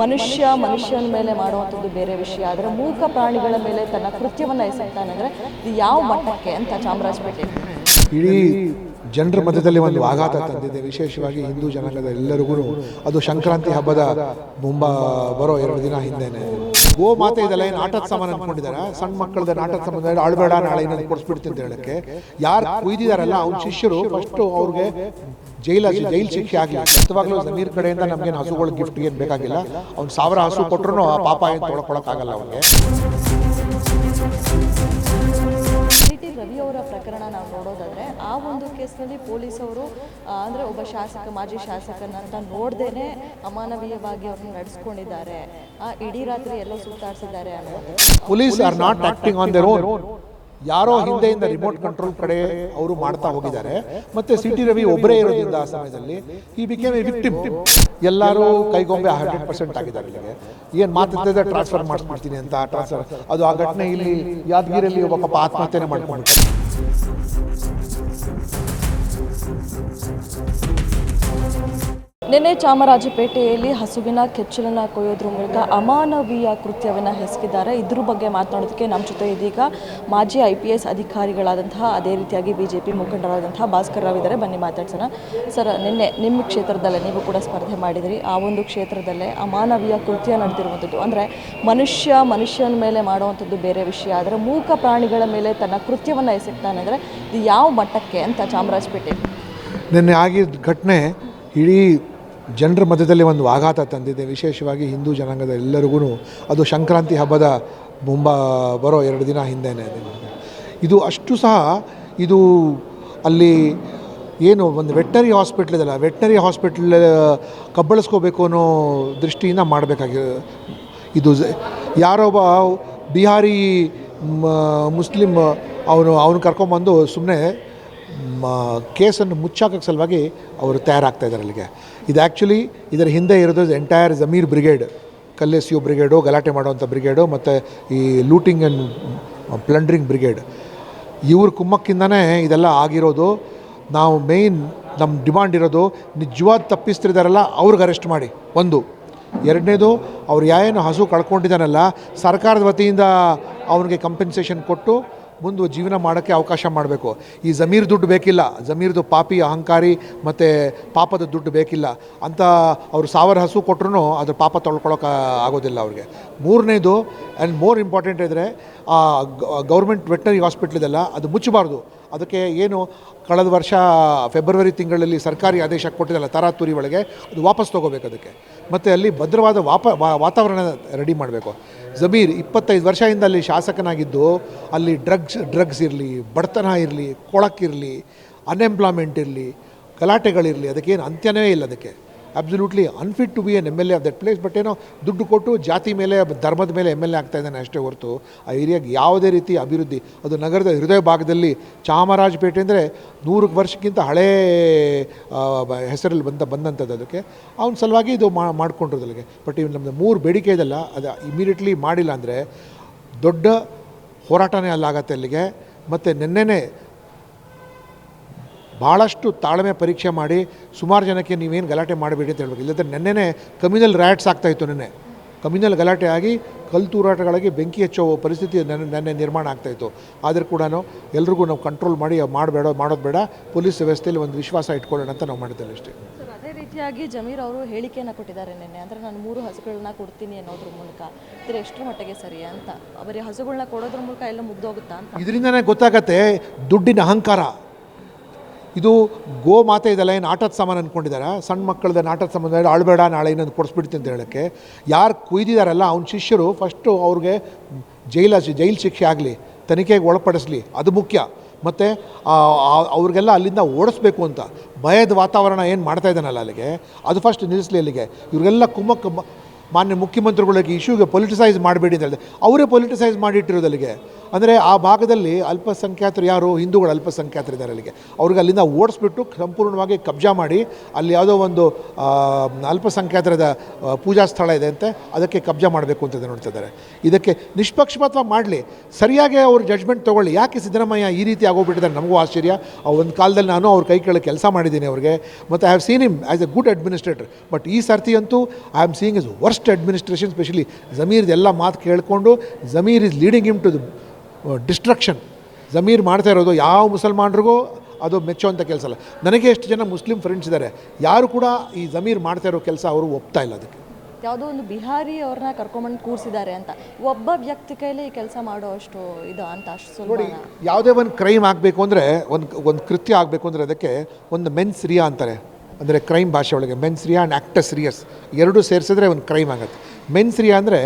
ಮನುಷ್ಯನ ಮೇಲೆ ಮಾಡುವಂಥದ್ದು ಬೇರೆ ವಿಷಯ, ಆದರೆ ಮೂಕ ಪ್ರಾಣಿಗಳ ಮೇಲೆ ತನ್ನ ಕೃತ್ಯವನ್ನು ಎಸಗ್ತಾನೆ ಅಂದರೆ ಇದು ಯಾವ ಮಟ್ಟಕ್ಕೆ ಅಂತ ಚಾಮರಾಜಪೇಟೆ ಇಡೀ ಜನರ ಮಧ್ಯದಲ್ಲಿ ಒಂದು ಆಘಾತ ತಂದಿದೆ. ವಿಶೇಷವಾಗಿ ಹಿಂದೂ ಜನಾಂಗದ ಎಲ್ಲರಿಗೂ ಅದು ಸಂಕ್ರಾಂತಿ ಹಬ್ಬದ ಬರೋ 2 ದಿನ ಹಿಂದೆನೆ ಗೋ ಮಾತೆ ಇದೆಲ್ಲ ಏನು ಆಟದ ಸಾಮಾನು ಅಂದ್ಕೊಂಡಿದ್ದಾರೆ, ಸಣ್ಣ ಮಕ್ಕಳದ ಆಟದ ಸಾಮಾನು ಆಳ್ಬೇಡ ನಾಳೆ ಇನ್ನೊಂದು ಕೊಡಿಸ್ಬಿಡ್ತೀನಿ ಅಂತ ಹೇಳಕ್ಕೆ ಯಾರು ಕುಯ್ದಿದಾರಲ್ಲ ಅವ್ನ ಶಿಷ್ಯರು ಫಸ್ಟು ಅವ್ರಿಗೆ ಜೈಲು ಶಿಕ್ಷೆ ಆಗಲಿ. ಖಂಡಿತವಾಗ್ಲೂ ಜಮೀರ್ ಕಡೆಯಿಂದ ನಮಗೇನು ಹಸುಗಳು ಗಿಫ್ಟ್ ಏನು ಬೇಕಾಗಿಲ್ಲ, ಅವ್ನು 1000 ಹಸು ಕೊಟ್ಟರು ಆ ಪಾಪ ಏನು ತೊಳ್ಕೊಳಕ್ಕಾಗಲ್ಲ ಅವ್ನಿಗೆ. ರವಿ ಅವರ ಪ್ರಕರಣ ನಾವು ನೋಡೋದಾದರೆ ಆ ಒಂದು ಕೇಸ್ನಲ್ಲಿ ಪೊಲೀಸವರು ಅಂದರೆ ಒಬ್ಬ ಮಾಜಿ ಶಾಸಕನಂತ ನೋಡ್ದೇನೆ ಅಮಾನವೀಯವಾಗಿ ಅವ್ರನ್ನ ನಡೆಸ್ಕೊಂಡಿದ್ದಾರೆ, ಇಡೀ ರಾತ್ರಿ ಎಲ್ಲೋ ಸುತ್ತಾಡಿಸಿದ್ದಾರೆ ಅನ್ನೋದು. Police are not acting on their own. ಯಾರೋ ಹಿಂದೆಯಿಂದ ರಿಮೋಟ್ ಕಂಟ್ರೋಲ್ ಕಡೆ ಅವರು ಮಾಡ್ತಾ ಹೋಗಿದ್ದಾರೆ. ಮತ್ತೆ ಸಿಟಿ ರವಿ ಒಬ್ಬರೇ ಇರೋದ್ರಿಂದ ಆ ಸಮಯದಲ್ಲಿ ಈ ಬಿಕೇಮ್ ಎ ವಿಕ್ಟಿಮ್. ಎಲ್ಲರೂ ಕೈಗೊಂಬೆ 100% ಆಗಿದ್ದಾರೆ. ಇಲ್ಲಿಗೆ ಏನು ಮಾತಾಡ್ತಿದ್ದೆ ಟ್ರಾನ್ಸ್ಫರ್ ಮಾಡಿಸ್ಬಿಡ್ತೀನಿ ಅಂತ ಟ್ರಾನ್ಸ್ಫರ್ ಅದು ಆ ಘಟನೆ ಇಲ್ಲಿ ಯಾದಗಿರಿಯಲ್ಲಿ ಒಬ್ಬ ಪಾಪ ಆತ್ಮಹತ್ಯೆನೇ ಮಾಡ್ಕೊಂಡು. ನಿನ್ನೆ ಚಾಮರಾಜಪೇಟೆಯಲ್ಲಿ ಹಸುವಿನ ಕೆಚ್ಚಲನ್ನು ಕೊಯ್ಯೋದ್ರ ಮೂಲಕ ಅಮಾನವೀಯ ಕೃತ್ಯವನ್ನು ಎಸಗಿದ್ದಾರೆ. ಇದ್ರ ಬಗ್ಗೆ ಮಾತನಾಡೋದಕ್ಕೆ ನಮ್ಮ ಜೊತೆ ಇದೀಗ ಮಾಜಿ IPS ಅಧಿಕಾರಿಗಳಾದಂತಹ ಅದೇ ರೀತಿಯಾಗಿ BJP ಮುಖಂಡರಾದಂತಹ ಭಾಸ್ಕರ್ ರಾವ್ ಇದ್ದಾರೆ. ಬನ್ನಿ ಮಾತಾಡ್ಸೋಣ. ಸರ್, ನಿನ್ನೆ ನಿಮ್ಮ ಕ್ಷೇತ್ರದಲ್ಲೇ ನೀವು ಕೂಡ ಸ್ಪರ್ಧೆ ಮಾಡಿದಿರಿ. ಆ ಒಂದು ಕ್ಷೇತ್ರದಲ್ಲೇ ಅಮಾನವೀಯ ಕೃತ್ಯ ನಡೆದಿರುವಂಥದ್ದು, ಅಂದರೆ ಮನುಷ್ಯನ ಮೇಲೆ ಮಾಡುವಂಥದ್ದು ಬೇರೆ ವಿಷಯ, ಆದರೆ ಮೂಕ ಪ್ರಾಣಿಗಳ ಮೇಲೆ ತನ್ನ ಕೃತ್ಯವನ್ನು ಎಸಗ್ತಾನೆ ಅಂದರೆ ಇದು ಯಾವ ಮಟ್ಟಕ್ಕೆ ಅಂತ ಚಾಮರಾಜಪೇಟೆ ನಿನ್ನೆ ಆಗಿದ್ದ ಘಟನೆ ಇಡೀ ಜನರ ಮಧ್ಯದಲ್ಲಿ ಒಂದು ಆಘಾತ ತಂದಿದೆ. ವಿಶೇಷವಾಗಿ ಹಿಂದೂ ಜನಾಂಗದ ಎಲ್ಲರಿಗೂ ಅದು ಸಂಕ್ರಾಂತಿ ಹಬ್ಬದ ಬರೋ 2 ದಿನ ಹಿಂದೆನೇ ಇದು. ಅಷ್ಟು ಸಹ ಇದು ಅಲ್ಲಿ ಏನು ಒಂದು ವೆಟನರಿ ಹಾಸ್ಪಿಟ್ಲ್ ಇದೆಲ್ಲ, ವೆಟನರಿ ಹಾಸ್ಪಿಟ್ಲ್ ಕಬ್ಬಳಿಸ್ಕೋಬೇಕು ಅನ್ನೋ ದೃಷ್ಟಿಯಿಂದ ಮಾಡಬೇಕಾಗಿ ಇದು. ಯಾರೊಬ್ಬ ಬಿಹಾರಿ ಮುಸ್ಲಿಮ್ ಅವನು ಕರ್ಕೊಂಬಂದು ಸುಮ್ಮನೆ ಕೇಸನ್ನು ಮುಚ್ಚಾಕೋಕ್ಕೆ ಸಲುವಾಗಿ ಅವರು ತಯಾರಾಗ್ತಾಯಿದ್ದಾರೆ ಅಲ್ಲಿಗೆ. ಇದು ಆ್ಯಕ್ಚುಲಿ ಇದರ ಹಿಂದೆ ಇರೋದು ಎಂಟೈರ್ ಜಮೀರ್ ಬ್ರಿಗೇಡ್, ಕಲ್ಲೆಸಿಯೋ ಬ್ರಿಗೇಡು, ಗಲಾಟೆ ಮಾಡುವಂಥ ಬ್ರಿಗೇಡು, ಮತ್ತು ಈ ಲೂಟಿಂಗ್ ಆ್ಯಂಡ್ ಪ್ಲಂಡ್ರಿಂಗ್ ಬ್ರಿಗೇಡ್, ಇವ್ರ ಕುಮ್ಮಕ್ಕಿಂದನೇ ಇದೆಲ್ಲ ಆಗಿರೋದು. ನಾವು ನಮ್ಮ ಡಿಮಾಂಡ್ ಇರೋದು ನಿಜವಾದ ತಪ್ಪಿಸ್ತಿದ್ದಾರಲ್ಲ ಅವ್ರಿಗೆ ಅರೆಸ್ಟ್ ಮಾಡಿ. ಒಂದು. ಎರಡನೇದು, ಅವ್ರು ಏನು ಹಸು ಕಳ್ಕೊಂಡಿದ್ದಾನಲ್ಲ ಸರ್ಕಾರದ ವತಿಯಿಂದ ಅವ್ರಿಗೆ ಕಂಪೆನ್ಸೇಷನ್ ಕೊಟ್ಟು ಮುಂದೆ ಜೀವನ ಮಾಡೋಕ್ಕೆ ಅವಕಾಶ ಮಾಡಬೇಕು. ಈ ಜಮೀರ್ ದುಡ್ಡು ಬೇಕಿಲ್ಲ, ಜಮೀರ್ದು ಪಾಪಿ ಅಹಂಕಾರಿ ಮತ್ತು ಪಾಪದ ದುಡ್ಡು ಬೇಕಿಲ್ಲ ಅಂತ ಅವರು 1000 ಹಸು ಕೊಟ್ಟರು ಅದ್ರ ಪಾಪ ತೊಳ್ಕೊಳಕ್ಕೆ ಆಗೋದಿಲ್ಲ ಅವ್ರಿಗೆ. ಮೂರನೇದು ಆ್ಯಂಡ್ ಮೋರ್ ಇಂಪಾರ್ಟೆಂಟ್ ಇದ್ದರೆ ಗೌರ್ಮೆಂಟ್ ವೆಟನರಿ ಹಾಸ್ಪಿಟ್ಲ್ ಇದೆಲ್ಲ ಅದು ಮುಚ್ಚಬಾರ್ದು. ಅದಕ್ಕೆ ಏನು ಕಳೆದ ವರ್ಷ ಫೆಬ್ರವರಿ ತಿಂಗಳಲ್ಲಿ ಸರ್ಕಾರಿ ಆದೇಶ ಕೊಟ್ಟಿದ್ದಲ್ಲ ತರಾತುರಿ ಒಳಗೆ, ಅದು ವಾಪಸ್ ತೊಗೋಬೇಕು ಅದಕ್ಕೆ. ಮತ್ತು ಅಲ್ಲಿ ಭದ್ರವಾದ ವಾತಾವರಣ ರೆಡಿ ಮಾಡಬೇಕು. ಜಮೀರ್ 25 ವರ್ಷದಿಂದ ಅಲ್ಲಿ ಶಾಸಕನಾಗಿದ್ದು ಅಲ್ಲಿ ಡ್ರಗ್ಸ್ ಇರಲಿ, ಬಡತನ ಇರಲಿ, ಕೊಳಕಿರಲಿ, ಅನ್ಎಂಪ್ಲಾಯ್ಮೆಂಟ್ ಇರಲಿ, ಗಲಾಟೆಗಳಿರಲಿ, ಅದಕ್ಕೇನು ಅಂತ್ಯನೇ ಇಲ್ಲ. ಅದಕ್ಕೆ absolutely unfit to be an MLA of that place. But ಏನೋ ದುಡ್ಡು ಕೊಟ್ಟು ಜಾತಿ ಮೇಲೆ ಧರ್ಮದ ಮೇಲೆ MLA ಆಗ್ತಾ ಇದ್ದಾನೆ ಅಷ್ಟೇ ಹೊರತು ಆ ಏರಿಯಾಗೆ ಯಾವುದೇ ರೀತಿ ಅಭಿವೃದ್ಧಿ, ಅದು ನಗರದ ಹೃದಯ ಭಾಗದಲ್ಲಿ ಚಾಮರಾಜಪೇಟೆ ಅಂದರೆ 100 ವರ್ಷಕ್ಕಿಂತ ಹಳೇ ಹೆಸರಲ್ಲಿ ಬಂದಂಥದ್ದು. ಅದಕ್ಕೆ ಅವನ ಸಲುವಾಗಿ ಇದು ಮಾಡ್ಕೊಂಡಿರೋದು ಅಲ್ಲಿಗೆ. ಬಟ್ ಇವು ನಮ್ಮದು 3 ಬೇಡಿಕೆ ಇದೆಲ್ಲ, ಅದು ಇಮಿಡಿಯೇಟ್ಲಿ ಮಾಡಿಲ್ಲ ಅಂದರೆ ದೊಡ್ಡ ಹೋರಾಟನೇ ಅಲ್ಲಾಗತ್ತೆ ಅಲ್ಲಿಗೆ. ಮತ್ತು ನಿನ್ನೆನೇ ಭಾಳಷ್ಟು ತಾಳ್ಮೆ ಪರೀಕ್ಷೆ ಮಾಡಿ ಸುಮಾರು ಜನಕ್ಕೆ ನೀವೇನು ಗಲಾಟೆ ಮಾಡಬೇಡಿ ಅಂತ ಹೇಳ್ಬೇಕು. ಇಲ್ಲದ್ರೆ ನೆನ್ನೆನೇ ಕಮ್ಯುನಲ್ ರೈಟ್ಸ್ ಆಗ್ತಾಯಿತ್ತು. ನೆನ್ನೆ ಕಮ್ಯುನಲ್ ಗಲಾಟೆ ಆಗಿ ಕಲ್ತೂರಾಟಗಳಿಗೆ ಬೆಂಕಿ ಹಚ್ಚೋ ಪರಿಸ್ಥಿತಿ ನೆನ್ನೆ ನಿರ್ಮಾಣ ಆಗ್ತಾಯಿತ್ತು. ಆದರೂ ಕೂಡ ಎಲ್ರಿಗೂ ನಾವು ಕಂಟ್ರೋಲ್ ಮಾಡಿ ಮಾಡೋದು ಬೇಡ, ಪೊಲೀಸ್ ವ್ಯವಸ್ಥೆಯಲ್ಲಿ ಒಂದು ವಿಶ್ವಾಸ ಇಟ್ಕೊಳ್ಳೋಣ ಅಂತ ನಾವು ಮಾಡಿದ್ದೇವೆ ಅಷ್ಟೇ. ಅದೇ ರೀತಿಯಾಗಿ ಜಮೀರ್ ಅವರು ಹೇಳಿಕೆಯನ್ನು ಕೊಟ್ಟಿದ್ದಾರೆ ನಿನ್ನೆ, ಅಂದರೆ ನಾನು 3 ಹಸುಗಳನ್ನ ಕೊಡ್ತೀನಿ ಅನ್ನೋದ್ರ ಮೂಲಕ. ಇದ್ರ ಎಷ್ಟರ ಮಟ್ಟಿಗೆ ಸರಿ ಅಂತ? ಬರೀ ಹಸುಗಳನ್ನ ಕೊಡೋದ್ರ ಮೂಲಕ ಎಲ್ಲ ಮುಗ್ದೋಗುತ್ತಾ ಅಂತ? ಇದರಿಂದನೇ ಗೊತ್ತಾಗತ್ತೆ ದುಡ್ಡಿನ ಅಹಂಕಾರ. ಇದು ಗೋ ಮಾತೆ ಇದೆಲ್ಲ ಏನು ಆಟದ ಸಾಮಾನು ಅಂದ್ಕೊಂಡಿದ್ದಾರೆ, ಸಣ್ಣ ಮಕ್ಕಳದ ಆಟದ ಸಾಮಾನು ಆಳ್ಬೇಡ ನಾಳೆ ಇನ್ನೊಂದು ಕೊಡಿಸ್ಬಿಡ್ತೀನಿ ಅಂತ ಹೇಳೋಕ್ಕೆ ಯಾರು ಕುಯ್ದಿದ್ದಾರಲ್ಲ ಅವ್ನ ಶಿಷ್ಯರು ಫಸ್ಟು ಅವ್ರಿಗೆ ಜೈಲು ಶಿಕ್ಷೆ ಆಗಲಿ, ತನಿಖೆಗೆ ಒಳಪಡಿಸಲಿ, ಅದು ಮುಖ್ಯ. ಮತ್ತು ಅವ್ರಿಗೆಲ್ಲ ಅಲ್ಲಿಂದ ಓಡಿಸ್ಬೇಕು ಅಂತ ಭಯದ ವಾತಾವರಣ ಏನು ಮಾಡ್ತಾಯಿದ್ದಾನಲ್ಲ ಅಲ್ಲಿಗೆ, ಅದು ಫಸ್ಟ್ ನಿಲ್ಲಿಸಲಿ ಅಲ್ಲಿಗೆ. ಇವ್ರಿಗೆಲ್ಲ ಮಾನ್ಯ ಮುಖ್ಯಮಂತ್ರಿಗಳಿಗೆ ಇಶ್ಯೂಗೆ ಪೊಲಿಟಿಸೈಸ್ ಮಾಡಬೇಡಿ ಅಂತ ಹೇಳಿದೆ. ಅವರೇ ಪೊಲಿಟಿಸೈಸ್ ಮಾಡಿಟ್ಟಿರೋದು ಅಲ್ಲಿಗೆ. ಅಂದರೆ ಆ ಭಾಗದಲ್ಲಿ ಅಲ್ಪಸಂಖ್ಯಾತರು ಯಾರು ಹಿಂದೂಗಳು ಅಲ್ಪಸಂಖ್ಯಾತರಿದ್ದಾರೆ ಅಲ್ಲಿಗೆ ಅವ್ರಿಗೆ ಅಲ್ಲಿಂದ ಓಡಿಸ್ಬಿಟ್ಟು ಸಂಪೂರ್ಣವಾಗಿ ಕಬ್ಜಾ ಮಾಡಿ ಅಲ್ಲಿ ಯಾವುದೋ ಒಂದು ಅಲ್ಪಸಂಖ್ಯಾತರದ ಪೂಜಾ ಸ್ಥಳ ಇದೆ ಅಂತೆ, ಅದಕ್ಕೆ ಕಬ್ಜಾ ಮಾಡಬೇಕು ಅಂತ ನೋಡ್ತಿದ್ದಾರೆ. ಇದಕ್ಕೆ ನಿಷ್ಪಕ್ಷಪಾತ ಮಾಡಲಿ, ಸರಿಯಾಗಿ ಅವ್ರು ಜಡ್ಜ್ಮೆಂಟ್ ತೊಗೊಳ್ಳಿ. ಯಾಕೆ ಸಿದ್ದರಾಮಯ್ಯ ಈ ರೀತಿ ಆಗೋಗ್ಬಿಟ್ಟಿದ್ದಾರೆ ನಮಗೂ ಆಶ್ಚರ್ಯ. ಒಂದು ಕಾಲದಲ್ಲಿ ನಾನು ಅವ್ರ ಕೈ ಕೆಳಗೆ ಕೆಲಸ ಮಾಡಿದ್ದೀನಿ ಅವ್ರಿಗೆ, ಮತ್ತು I have seen him as a good administrator. But ಈ ಸರ್ತಿ ಅಂತೂ I am seeing is worst administration, specially ಜಮೀರ್ದು ಎಲ್ಲ ಮಾತು ಕೇಳಿಕೊಂಡು Zameer is leading him to the destruction. ಜಮೀರ್ ಮಾಡ್ತಾ ಇರೋದು ಯಾವ ಮುಸಲ್ಮಾನರಿಗೂ ಅದು ಮೆಚ್ಚುವಂಥ ಕೆಲಸ ಅಲ್ಲ. ನನಗೆ ಎಷ್ಟು ಜನ ಮುಸ್ಲಿಂ ಫ್ರೆಂಡ್ಸ್ ಇದ್ದಾರೆ, ಯಾರು ಕೂಡ ಈ ಜಮೀರ್ ಮಾಡ್ತಾ ಇರೋ ಕೆಲಸ ಅವರು ಒಪ್ತಾ ಇಲ್ಲ. ಅದಕ್ಕೆ ಯಾವುದೋ ಒಂದು ಬಿಹಾರಿ ಅವ್ರನ್ನ ಕರ್ಕೊಂಬಂದು ಕೂರಿಸಿದ್ದಾರೆ ಅಂತ ಒಬ್ಬ ವ್ಯಕ್ತಿ ಕೈಲಿ ಈ ಕೆಲಸ ಮಾಡೋ ಅಷ್ಟು ಇದು ಅಂತ ಅಷ್ಟು ನೋಡಿ, ಯಾವುದೇ ಒಂದು ಕ್ರೈಮ್ ಆಗಬೇಕು ಅಂದರೆ ಒಂದು ಕೃತ್ಯ ಆಗಬೇಕು ಅಂದರೆ ಅದಕ್ಕೆ ಒಂದು ಮೆನ್ಸ್ ರಿಯಾ ಅಂತಾರೆ. ಅಂದರೆ ಕ್ರೈಮ್ ಭಾಷೆ ಒಳಗೆ ಮೆನ್ಸ್ ರಿಯಾ ಆ್ಯಂಡ್ ಆ್ಯಕ್ಟಸ್ ರಿಯಸ್ ಎರಡೂ ಸೇರಿಸಿದ್ರೆ ಒಂದು ಕ್ರೈಮ್ ಆಗುತ್ತೆ. ಮೆನ್ಸ್ ರಿಯಾ ಅಂದರೆ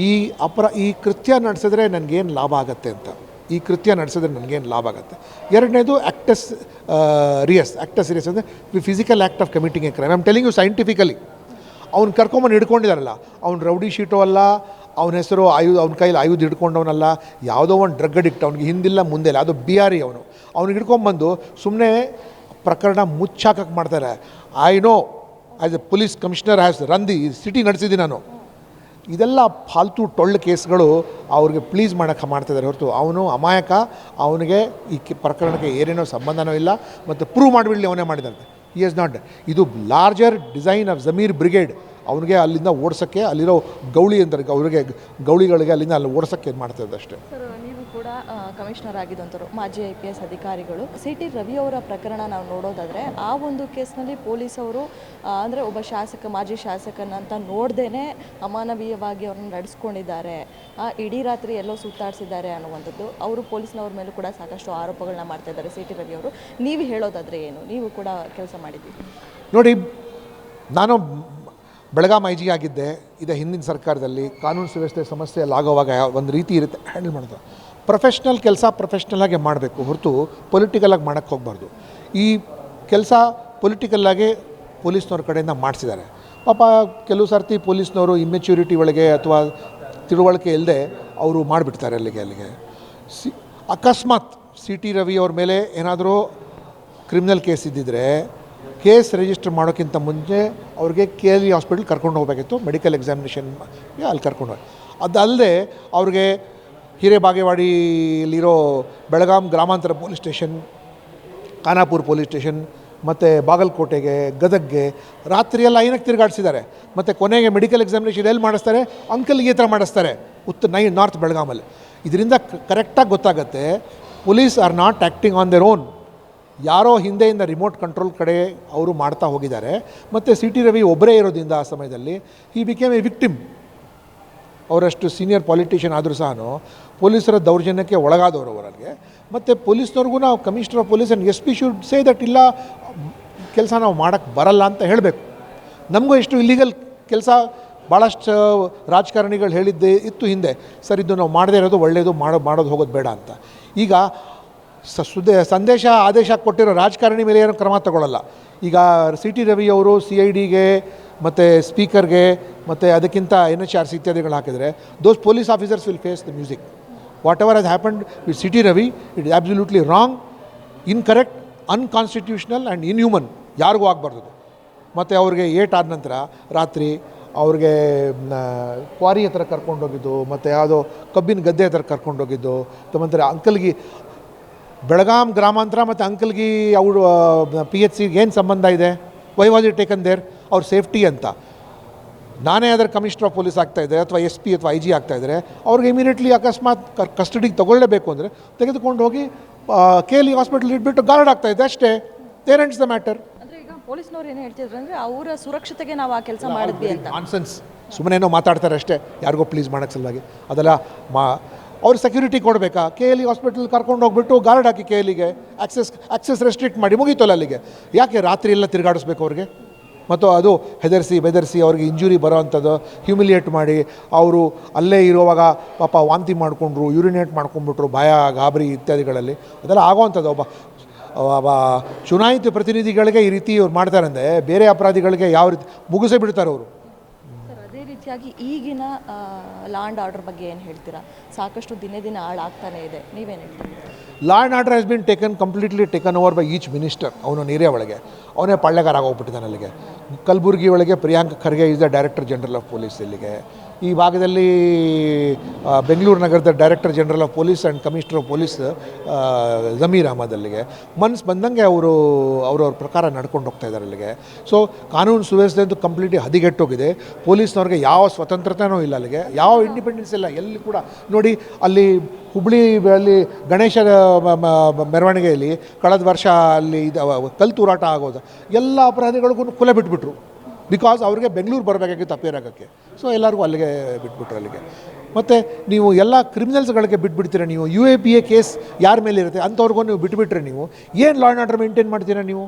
ಈ ಕೃತ್ಯ ನಡೆಸಿದ್ರೆ ನನಗೇನು ಲಾಭ ಆಗುತ್ತೆ ಅಂತ, ಈ ಕೃತ್ಯ ನಡೆಸಿದ್ರೆ ನನಗೇನು ಲಾಭ ಆಗುತ್ತೆ. ಎರಡನೇದು ಆ್ಯಕ್ಟಸ್ ರಿಯಸ್. ಆ್ಯಕ್ಟಸ್ ರಿಯಸ್ ಅಂದರೆ physical act of committing a crime. I am telling you scientifically. ಅವ್ನು ಕರ್ಕೊಂಬಂದು ಹಿಡ್ಕೊಂಡಿದ್ದಾರಲ್ಲ, ಅವ್ನು ರೌಡಿ ಶೀಟೋ ಅಲ್ಲ, ಅವನ ಹೆಸರು ಅವ್ನ ಕೈಲಿ ಆಯುಧ ಹಿಡ್ಕೊಂಡವನಲ್ಲ, ಯಾವುದೋ ಒಂದು ಡ್ರಗ್ ಅಡಿಕ್ಟ್, ಅವ್ನಿಗೆ ಹಿಂದಿಲ್ಲ ಮುಂದೆ ಇಲ್ಲ, ಅದು ಬಿಹಾರಿ ಅವ್ನಿಗೆ ಹಿಡ್ಕೊಂಬಂದು ಸುಮ್ಮನೆ ಪ್ರಕರಣ ಮುಚ್ಚಾಕಕ್ಕೆ ಮಾಡ್ತಾರೆ. I know as a police commissioner has run the city ನಡೆಸಿದ್ದೀನಿ ನಾನು. ಇದೆಲ್ಲ ಫಾಲ್ತು ಟೊಳ್ಳು ಕೇಸ್ಗಳು ಅವ್ರಿಗೆ ಪ್ಲೀಸ್ ಮಾಡೋಕ್ಕೆ ಮಾಡ್ತಿದ್ದಾರೆ ಹೊರತು ಅವನು ಅಮಾಯಕ, ಅವನಿಗೆ ಈ ಪ್ರಕರಣಕ್ಕೆ ಏನೇನೋ ಸಂಬಂಧನೂ ಇಲ್ಲ, ಮತ್ತು ಪ್ರೂವ್ ಮಾಡಿಬಿಡಲಿ ಅವನೇ ಮಾಡಿದಂತೆ. He is not. ಇದು larger design of Zameer brigade. ಅವನಿಗೆ ಅಲ್ಲಿಂದ ಓಡಿಸೋಕ್ಕೆ, ಅಲ್ಲಿರೋ ಗೌಳಿ ಅಂತಾರೆ ಅವರಿಗೆ, ಗೌಳಿಗಳಿಗೆ ಅಲ್ಲಿಂದ ಅಲ್ಲಿ ಓಡಿಸೋಕ್ಕೆ ಇದು ಮಾಡ್ತಿರೋದು ಅಷ್ಟೇ. ಸರ್, ನೀವು ಕೂಡ ಕಮಿಷನರ್ ಆಗಿದ್ದಂಥವ್ರು, ಮಾಜಿ IPS ಅಧಿಕಾರಿಗಳು. CT ರವಿ ಅವರ ಪ್ರಕರಣ ನಾವು ನೋಡೋದಾದರೆ ಆ ಒಂದು ಕೇಸ್ನಲ್ಲಿ ಪೊಲೀಸವರು ಅಂದರೆ ಒಬ್ಬ ಮಾಜಿ ಶಾಸಕನಂತ ನೋಡ್ದೇ ಅಮಾನವೀಯವಾಗಿ ಅವ್ರನ್ನ ನಡೆಸ್ಕೊಂಡಿದ್ದಾರೆ, ಇಡೀ ರಾತ್ರಿ ಎಲ್ಲೋ ಸುತ್ತಾಡಿಸಿದ್ದಾರೆ ಅನ್ನುವಂಥದ್ದು ಅವರು ಪೊಲೀಸ್ನವ್ರ ಮೇಲೂ ಕೂಡ ಸಾಕಷ್ಟು ಆರೋಪಗಳನ್ನ ಮಾಡ್ತಾ ಇದ್ದಾರೆ CT ರವಿ ಅವರು. ನೀವು ಹೇಳೋದಾದರೆ ಏನು? ನೀವು ಕೂಡ ಕೆಲಸ ಮಾಡಿದ್ದೀವಿ. ನೋಡಿ, ನಾನು ಬೆಳಗಾಂ IG ಆಗಿದ್ದೆ. ಇದೇ ಹಿಂದಿನ ಸರ್ಕಾರದಲ್ಲಿ ಕಾನೂನು ಸುವ್ಯವಸ್ಥೆ ಸಮಸ್ಯೆ ಆಗೋವಾಗ ಒಂದು ರೀತಿ ಇರುತ್ತೆ ಹ್ಯಾಂಡಲ್ ಮಾಡೋದು. ಪ್ರೊಫೆಷ್ನಲ್ ಕೆಲಸ ಪ್ರೊಫೆಷ್ನಲಾಗೆ ಮಾಡಬೇಕು ಹೊರತು ಪೊಲಿಟಿಕಲಾಗಿ ಮಾಡೋಕ್ಕೆ ಹೋಗಬಾರ್ದು. ಈ ಕೆಲಸ ಪೊಲಿಟಿಕಲ್ಲಾಗಿ ಪೊಲೀಸ್ನವ್ರ ಕಡೆಯಿಂದ ಮಾಡಿಸಿದ್ದಾರೆ. ಪಾಪ ಕೆಲವು ಸರ್ತಿ ಪೊಲೀಸ್ನವರು ಇಮ್ಮೆಚ್ಯೂರಿಟಿ ಒಳಗೆ ಅಥವಾ ತಿಳುವಳಿಕೆ ಇಲ್ಲದೆ ಅವರು ಮಾಡಿಬಿಡ್ತಾರೆ ಅಲ್ಲಿಗೆ. ಅಕಸ್ಮಾತ್ CT ರವಿ ಅವ್ರ ಮೇಲೆ ಏನಾದರೂ ಕ್ರಿಮಿನಲ್ ಕೇಸ್ ಇದ್ದಿದ್ದರೆ ಕೇಸ್ ರಿಜಿಸ್ಟರ್ ಮಾಡೋಕ್ಕಿಂತ ಮುಂಚೆ ಅವ್ರಿಗೆ KLE ಹಾಸ್ಪಿಟಲ್ ಕರ್ಕೊಂಡು ಹೋಗಬೇಕಿತ್ತು, ಮೆಡಿಕಲ್ ಎಕ್ಸಾಮಿನೇಷನ್ಗೆ ಅಲ್ಲಿ ಕರ್ಕೊಂಡು ಹೋಗಿ. ಅದಲ್ಲದೆ ಅವ್ರಿಗೆ ಹಿರೇಬಾಗೇವಾಡಿಯಲ್ಲಿರೋ ಬೆಳಗಾಂ ಗ್ರಾಮಾಂತರ police station, Khanapur police station ಮತ್ತು ಬಾಗಲಕೋಟೆಗೆ, ಗದಗ್ಗೆ ರಾತ್ರಿಯೆಲ್ಲ ಏನಕ್ಕೆ ತಿರುಗಾಡಿಸಿದ್ದಾರೆ. ಮತ್ತು ಕೊನೆಗೆ ಮೆಡಿಕಲ್ ಎಕ್ಸಾಮಿನೇಷನ್ ಎಲ್ಲಿ ಮಾಡಿಸ್ತಾರೆ? ಅಂಕಲ್ಗೆ ಹತ್ರ ಮಾಡಿಸ್ತಾರೆ, ನಾರ್ತ್ ಬೆಳಗಾಮಲ್ಲಿ. ಇದರಿಂದ ಕರೆಕ್ಟಾಗಿ ಗೊತ್ತಾಗುತ್ತೆ police are not acting on their own. ಯಾರೋ ಹಿಂದೆಯಿಂದ ರಿಮೋಟ್ ಕಂಟ್ರೋಲ್ ಕಡೆ ಅವರು ಮಾಡ್ತಾ ಹೋಗಿದ್ದಾರೆ. ಮತ್ತು CT ರವಿ ಒಬ್ಬರೇ ಇರೋದ್ರಿಂದ ಆ ಸಮಯದಲ್ಲಿ ಹಿ ಬಿಕೇಮ್ ಎ ವಿಕ್ಟಿಮ್. ಅವರಷ್ಟು ಸೀನಿಯರ್ ಪಾಲಿಟಿಷಿಯನ್ ಆದರೂ ಸಹ ಪೊಲೀಸರ ದೌರ್ಜನ್ಯಕ್ಕೆ ಒಳಗಾದವರು ಅವರಿಗೆ. ಮತ್ತು ಪೊಲೀಸ್ನವ್ರಿಗೂ ನಾವು commissioner of police and SP should say that ಇಲ್ಲ ಕೆಲಸ ನಾವು ಮಾಡೋಕ್ಕೆ ಬರಲ್ಲ ಅಂತ ಹೇಳಬೇಕು. ನಮಗೂ ಎಷ್ಟು ಇಲ್ಲಿಗಲ್ ಕೆಲಸ ಭಾಳಷ್ಟು ರಾಜಕಾರಣಿಗಳು ಹೇಳಿದ್ದೇ ಇತ್ತು ಹಿಂದೆ, ಸರ್ ಇದು ನಾವು ಮಾಡದೇ ಇರೋದು ಒಳ್ಳೆಯದು, ಮಾಡೋದು ಹೋಗೋದು ಬೇಡ ಅಂತ. ಈಗ ಸಂದೇಶ ಆದೇಶ ಕೊಟ್ಟಿರೋ ರಾಜಕಾರಣಿ ಮೇಲೆ ಏನೂ ಕ್ರಮ ತಗೊಳ್ಳಲ್ಲ. ಈಗ CT ರವಿ ಅವರು CIDಗೆ ಮತ್ತು ಸ್ಪೀಕರ್ಗೆ ಮತ್ತು ಅದಕ್ಕಿಂತ NHRC ಇತ್ಯಾದಿಗಳು ಹಾಕಿದರೆ those police officers will face the music. Whatever has happened with CT Ravi, it is absolutely wrong, incorrect, unconstitutional and inhuman. ಯಾರಿಗೂ ಆಗಬಾರ್ದು. ಮತ್ತು ಅವ್ರಿಗೆ ಆದ ನಂತರ ರಾತ್ರಿ ಅವ್ರಿಗೆ ಕ್ವಾರಿ ಹತ್ರ ಕರ್ಕೊಂಡೋಗಿದ್ದು, ಮತ್ತು ಯಾವುದೋ ಕಬ್ಬಿನ ಗದ್ದೆ ಹತ್ರ ಕರ್ಕೊಂಡೋಗಿದ್ದು, ಮತ್ತು ಅಂಕಲ್ಗಿ ಬೆಳಗಾಂ ಗ್ರಾಮಾಂತರ ಮತ್ತು ಅಂಕಲ್ಗಿ ಅವರು PHCಗೆ ಏನು ಸಂಬಂಧ ಇದೆ? Why was it taken there? ಅವ್ರ ಸೇಫ್ಟಿ ಅಂತ. ನಾನೇ ಅದರ ಕಮಿಷನರ್ ಆಫ್ ಪೊಲೀಸ್ ಆಗ್ತಾಯಿದ್ದರೆ ಅಥವಾ SP ಅಥವಾ IG ಆಗ್ತಾಯಿದ್ರೆ ಅವ್ರಿಗೆ ಇಮಿಡಿಯೇಟ್ಲಿ ಅಕಸ್ಮಾತ್ ಕಸ್ಟಡಿಗೆ ತೊಗೊಳ್ಳೇಬೇಕು ಅಂದರೆ ತೆಗೆದುಕೊಂಡು ಹೋಗಿ KLE ಹಾಸ್ಪಿಟಲ್ ಇಟ್ಬಿಟ್ಟು ಗಾರ್ಡ್ ಆಗ್ತಾಯಿದ್ದೆ ಅಷ್ಟೇ. There ends the matter. ಅಂದರೆ ಈಗ ಪೊಲೀಸ್ನವ್ರು ಏನು ಹೇಳ್ತಿದ್ರು ಅಂದರೆ ಅವರ ಸುರಕ್ಷತೆಗೆ ನಾವು ಆ ಕೆಲಸ ಮಾಡಿದ್ವಿ ಅಂತ. ನಾನ್ಸೆನ್ಸ್. ಸುಮ್ಮನೆನೋ ಮಾತಾಡ್ತಾರೆ ಅಷ್ಟೇ, ಯಾರಿಗೋ ಪ್ಲೀಸ್ ಮಾಡೋಕ್ಕೆ ಸಲುವಾಗಿ. ಅದೆಲ್ಲ ಅವ್ರು ಸೆಕ್ಯೂರಿಟಿ ಕೊಡಬೇಕಾ? KLE ಹಾಸ್ಪಿಟಲ್ ಕರ್ಕೊಂಡು ಹೋಗ್ಬಿಟ್ಟು ಗಾರ್ಡ್ ಹಾಕಿ KLEಗೆ ಆಕ್ಸೆಸ್ ರೆಸ್ಟ್ರಿಕ್ಟ್ ಮಾಡಿ ಮುಗೀತಲ್ಲ ಅಲ್ಲಿಗೆ. ಯಾಕೆ ರಾತ್ರಿ ಎಲ್ಲ ತಿರುಗಾಡಿಸ್ಬೇಕು ಅವ್ರಿಗೆ? ಮತ್ತು ಅದು ಬೆದರಿಸಿ ಅವ್ರಿಗೆ ಇಂಜುರಿ ಬರೋ ಅಂಥದ್ದು ಹ್ಯೂಮಿಲಿಯೇಟ್ ಮಾಡಿ ಅವರು ಅಲ್ಲೇ ಇರುವಾಗ ಪಾಪ ವಾಂತಿ ಮಾಡಿಕೊಂಡ್ರು, ಯೂರಿನೇಟ್ ಮಾಡ್ಕೊಂಡ್ಬಿಟ್ರು, ಭಯ ಗಾಬರಿ ಇತ್ಯಾದಿಗಳಲ್ಲಿ. ಅದೆಲ್ಲ ಆಗೋವಂಥದ್ದು. ಒಬ್ಬ ಚುನಾಯಿತ ಪ್ರತಿನಿಧಿಗಳಿಗೆ ಈ ರೀತಿ ಇವ್ರು ಮಾಡ್ತಾರಂದರೆ ಬೇರೆ ಅಪರಾಧಿಗಳಿಗೆ ಯಾವ ರೀತಿ ಮುಗಿಸೇ ಬಿಡ್ತಾರೆ ಅವರು. ಸರ್, ಅದೇ ರೀತಿ ರೀತಿಯಾಗಿ ಈಗಿನ ಲಾ ಆ್ಯಂಡ್ ಆರ್ಡರ್ ಬಗ್ಗೆ ಏನು ಹೇಳ್ತೀರಾ? ಸಾಕಷ್ಟು ದಿನೇ ದಿನ ಹಾಳಾಗ್ತಾನೆ ಇದೆ, ನೀವೇನು ಹೇಳ್ತೀರಾ? Law and order has been completely taken over by each minister. ಅವನೊಂದು ಏರಿಯಾ ಒಳಗೆ ಅವನೇ ಪಳ್ಳೆಗಾರ ಆಗೋಗ್ಬಿಟ್ಟಿದ್ದಾನೆ. ಅಲ್ಲಿಗೆ ಕಲಬುರಗಿ ಒಳಗೆ Priyank Kharge is the director general of police. ಇಲ್ಲಿಗೆ ಈ ಭಾಗದಲ್ಲಿ ಬೆಂಗಳೂರು ನಗರದ director general of police and commissioner of police Zameer Ahmed ಅಲ್ಲಿಗೆ ಮನ್ಸು ಬಂದಂಗೆ ಅವ್ರವ್ರ ಪ್ರಕಾರ ನಡ್ಕೊಂಡು ಹೋಗ್ತಾ ಇದ್ದಾರೆ ಅಲ್ಲಿಗೆ. ಸೊ ಕಾನೂನು ಸುವ್ಯವಸ್ಥೆ ಅಂತೂ ಕಂಪ್ಲೀಟ್ಲಿ ಹದಿಗೆಟ್ಟೋಗಿದೆ. ಪೊಲೀಸ್ನವ್ರಿಗೆ ಯಾವ ಸ್ವತಂತ್ರತೆಯೂ ಇಲ್ಲ, ಅಲ್ಲಿಗೆ ಯಾವ ಇಂಡಿಪೆಂಡೆನ್ಸ್ ಇಲ್ಲ ಎಲ್ಲಿ ಕೂಡ. ನೋಡಿ ಅಲ್ಲಿ ಹುಬ್ಳಿಯಲ್ಲಿ ಗಣೇಶ ಮೆರವಣಿಗೆಯಲ್ಲಿ ಕಳೆದ ವರ್ಷ ಅಲ್ಲಿ ಕಲ್ಲು ತೂರಾಟ ಆಗೋದು, ಎಲ್ಲ ಅಪರಾಧಿಗಳಿಗೂ ಕೊಲೆ ಬಿಟ್ಬಿಟ್ರು. ಬಿಕಾಸ್ ಅವ್ರಿಗೆ ಬೆಂಗಳೂರು ಬರಬೇಕಾಗಿತ್ತು ಅಪೇರ್ ಆಗೋಕ್ಕೆ. ಸೊ ಎಲ್ಲರಿಗೂ ಅಲ್ಲಿಗೆ ಬಿಟ್ಬಿಟ್ರು ಅಲ್ಲಿಗೆ. ಮತ್ತು ನೀವು ಎಲ್ಲ ಕ್ರಿಮಿನಲ್ಸ್ಗಳಿಗೆ ಬಿಟ್ಬಿಡ್ತೀರ. ನೀವು UAPA ಕೇಸ್ ಯಾರ ಮೇಲೆ ಇರುತ್ತೆ ಅಂಥವ್ರಿಗೂ ನೀವು ಬಿಟ್ಬಿಟ್ರೆ ನೀವು ಏನು ಲಾ ಆ್ಯಂಡ್ ಆರ್ಡರ್ ಮೇಂಟೈನ್ ಮಾಡ್ತೀರಾ? ನೀವು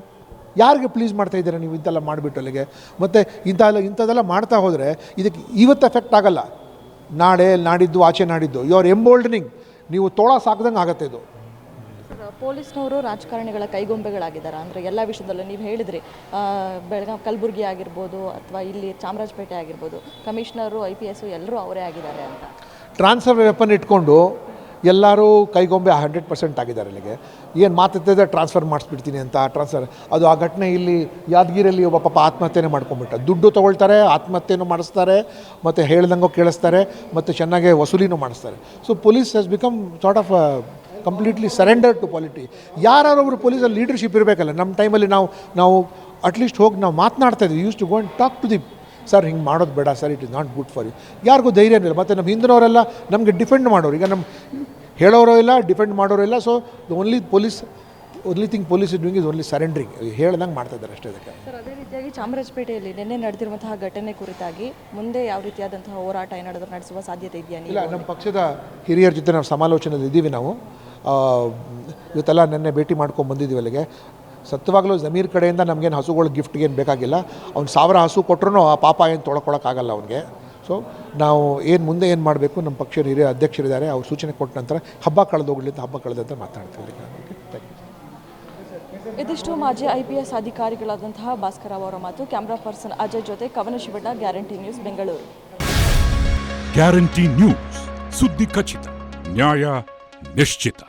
ಯಾರಿಗೆ ಪ್ಲೀಸ್ ಮಾಡ್ತಾಯಿದ್ದೀರಾ ನೀವು ಇಂಥೆಲ್ಲ ಮಾಡಿಬಿಟ್ಟು ಅಲ್ಲಿಗೆ? ಮತ್ತು ಇಂಥದ್ದೆಲ್ಲ ಮಾಡ್ತಾ ಹೋದರೆ ಇದಕ್ಕೆ ಇವತ್ತು ಎಫೆಕ್ಟ್ ಆಗಲ್ಲ, ನಾಳೆ ನಾಡಿದ್ದು ಆಚೆ ನಾಡಿದ್ದು ಯು ಆರ್ ಎಂಬೋಲ್ಡನಿಂಗ್. ನೀವು ತೋಳ ಸಾಕ್ದಂಗೆ ಆಗುತ್ತೆ ಇದು. ಪೊಲೀಸ್ನವರು ರಾಜಕಾರಣಿಗಳ ಕೈಗೊಂಬೆಗಳಾಗಿದ್ದಾರೆ ಅಂದರೆ ಎಲ್ಲ ವಿಷಯದಲ್ಲೂ. ನೀವು ಹೇಳಿದ್ರಿ ಬೆಳಗಾವಿ ಕಲಬುರಗಿ ಆಗಿರ್ಬೋದು ಅಥವಾ ಇಲ್ಲಿ ಚಾಮರಾಜಪೇಟೆ ಆಗಿರ್ಬೋದು, ಕಮಿಷನರು IPS ಎಲ್ಲರೂ ಅವರೇ ಆಗಿದ್ದಾರೆ ಅಂತ. ಟ್ರಾನ್ಸ್ಫರ್ ವೆಪನ್ ಇಟ್ಕೊಂಡು ಎಲ್ಲರೂ ಕೈಗೊಂಬೆ 100% ಆಗಿದ್ದಾರೆ. ಅಲ್ಲಿಗೆ ಏನು ಮಾತಾಡ್ತಿದ್ದೆ ಟ್ರಾನ್ಸ್ಫರ್ ಮಾಡಿಸ್ಬಿಡ್ತೀನಿ ಅಂತ. ಅದು ಆ ಘಟನೆ ಇಲ್ಲಿ ಯಾದಗಿರಿಯಲ್ಲಿ ಒಬ್ಬ ಪಾಪ ಆತ್ಮಹತ್ಯೆನೇ ಮಾಡ್ಕೊಂಬಿಟ್ಟ. ದುಡ್ಡು ತೊಗೊಳ್ತಾರೆ, ಆತ್ಮಹತ್ಯೆನೂ ಮಾಡಿಸ್ತಾರೆ, ಮತ್ತು ಹೇಳ್ದಂಗೂ ಕೇಳಿಸ್ತಾರೆ, ಮತ್ತು ಚೆನ್ನಾಗೆ ವಸೂಲಿನೂ ಮಾಡಿಸ್ತಾರೆ. So police has become sort of completely surrender to polity. ಯಾರೊಬ್ಬರು ಪೊಲೀಸಲ್ಲಿ ಲೀಡರ್ಶಿಪ್ ಇರಬೇಕಲ್ಲ. ನಮ್ಮ ಟೈಮಲ್ಲಿ ನಾವು ಅಟ್ಲೀಸ್ಟ್ ಹೋಗಿ ನಾವು ಮಾತನಾಡ್ತಾಯಿದ್ವಿ. Use to go and talk to the sir, ಹಿಂಗೆ ಮಾಡೋದು ಬೇಡ sir, it is not good for you. ಯಾರಿಗೂ ಧೈರ್ಯ ಇಲ್ಲ. ಮತ್ತು ನಮ್ಮ ಹಿಂದಿನವರೆಲ್ಲ ನಮಗೆ ಡಿಫೆಂಡ್ ಮಾಡೋರು. ಈಗ ನಮ್ಮ ಹೇಳೋರೋ ಇಲ್ಲ, ಡಿಫೆಂಡ್ ಮಾಡೋರು ಇಲ್ಲ. So only thing police is doing is only surrendering. ಹೇಳ್ದಂಗೆ ಮಾಡ್ತಾಯಿದ್ದಾರೆ ಅಷ್ಟೇ. ಅದಕ್ಕೆ ಸರ್, ಅದೇ ರೀತಿಯಾಗಿ ಚಾಮರಾಜಪೇಟೆಯಲ್ಲಿ ನಿನ್ನೆ ನಡೆದಿರುವಂತಹ ಘಟನೆ ಕುರಿತಾಗಿ ಮುಂದೆ ಯಾವ ರೀತಿಯಾದಂತಹ ಹೋರಾಟ ಏನಾದರೂ ನಡೆಸುವ ಸಾಧ್ಯತೆ ಇದೆಯಾ? ಇಲ್ಲ, ನಮ್ಮ ಪಕ್ಷದ ಹಿರಿಯರ ಜೊತೆ ನಾವು ಸಮಾಲೋಚನೆಯಲ್ಲಿ ಇದ್ದೀವಿ. ನಾವು ಇವತ್ತೆಲ್ಲ ನಿನ್ನೆ ಭೇಟಿ ಮಾಡ್ಕೊಂಡು ಬಂದಿದ್ದೀವಿ ಅಲ್ಲಿಗೆ. ಸತ್ಯವಾಗಲೂ ಜಮೀರ್ ಕಡೆಯಿಂದ ನಮಗೇನು ಹಸುಗಳು ಗಿಫ್ಟ್ಗೆ ಏನು ಬೇಕಾಗಿಲ್ಲ. ಅವ್ನು 1000 ಹಸು ಕೊಟ್ಟರು ಆ ಪಾಪ ಏನು ತೊಳ್ಕೊಳಕ್ಕಾಗಲ್ಲ ಅವನಿಗೆ. ಸೊ ನಾವು ಮುಂದೆ ಏನು ಮಾಡಬೇಕು, ನಮ್ಮ ಪಕ್ಷದ ಹಿರಿಯ ಅಧ್ಯಕ್ಷರಿದ್ದಾರೆ, ಅವ್ರು ಸೂಚನೆ ಕೊಟ್ಟ ನಂತರ ಹಬ್ಬ ಕಳೆದೋಗ್ಲಿ ಅಂತ ಹಬ್ಬ ಕಳೆದಂತ ಮಾತಾಡ್ತೀವಿ. ಇದಿಷ್ಟು ಮಾಜಿ IPS ಅಧಿಕಾರಿಗಳಾದಂತಹ ಭಾಸ್ಕರ್ ಅವರ ಮಾತು. ಕ್ಯಾಮ್ರಾ ಪರ್ಸನ್ ಅಜಯ್ ಜೊತೆ ಕವನ Shivanna, guarantee news, Bengaluru. Guarantee news, ಸುದ್ದಿ ಖಚಿತ, ನ್ಯಾಯ ನಿಶ್ಚಿತ.